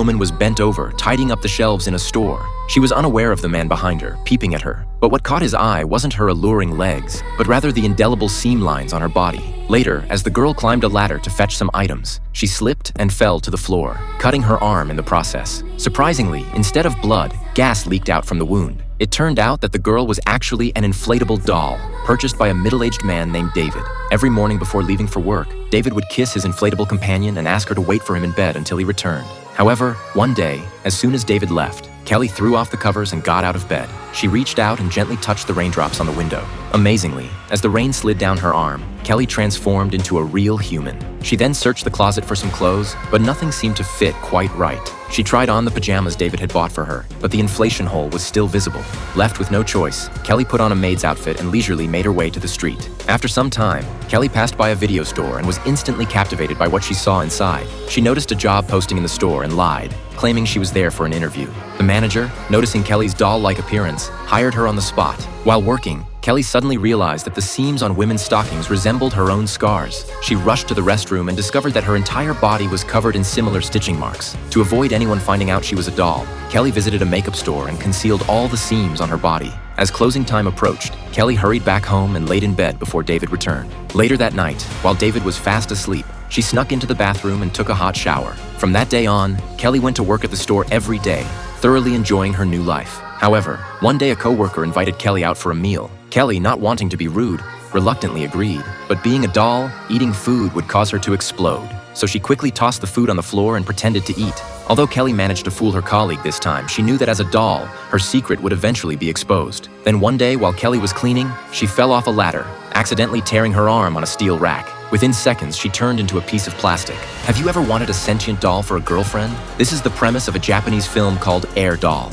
woman was bent over, tidying up the shelves in a store. She was unaware of the man behind her, peeping at her. But what caught his eye wasn't her alluring legs, but rather the indelible seam lines on her body. Later, as the girl climbed a ladder to fetch some items, she slipped and fell to the floor, cutting her arm in the process. Surprisingly, instead of blood, gas leaked out from the wound. It turned out that the girl was actually an inflatable doll, purchased by a middle-aged man named David. Every morning before leaving for work, David would kiss his inflatable companion and ask her to wait for him in bed until he returned. However, one day, as soon as David left, Kelly threw off the covers and got out of bed. She reached out and gently touched the raindrops on the window. Amazingly, as the rain slid down her arm, Kelly transformed into a real human. She then searched the closet for some clothes, but nothing seemed to fit quite right. She tried on the pajamas David had bought for her, but the inflation hole was still visible. Left with no choice, Kelly put on a maid's outfit and leisurely made her way to the street. After some time, Kelly passed by a video store and was instantly captivated by what she saw inside. She noticed a job posting in the store and lied, claiming she was there for an interview. The manager, noticing Kelly's doll-like appearance, hired her on the spot. While working, Kelly suddenly realized that the seams on women's stockings resembled her own scars. She rushed to the restroom and discovered that her entire body was covered in similar stitching marks. To avoid anyone finding out she was a doll, Kelly visited a makeup store and concealed all the seams on her body. As closing time approached, Kelly hurried back home and laid in bed before David returned. Later that night, while David was fast asleep, she snuck into the bathroom and took a hot shower. From that day on, Kelly went to work at the store every day, thoroughly enjoying her new life. However, one day a coworker invited Kelly out for a meal. Kelly, not wanting to be rude, reluctantly agreed. But being a doll, eating food would cause her to explode. So she quickly tossed the food on the floor and pretended to eat. Although Kelly managed to fool her colleague this time, she knew that as a doll, her secret would eventually be exposed. Then one day, while Kelly was cleaning, she fell off a ladder, accidentally tearing her arm on a steel rack. Within seconds, she turned into a piece of plastic. Have you ever wanted a sentient doll for a girlfriend? This is the premise of a Japanese film called Air Doll.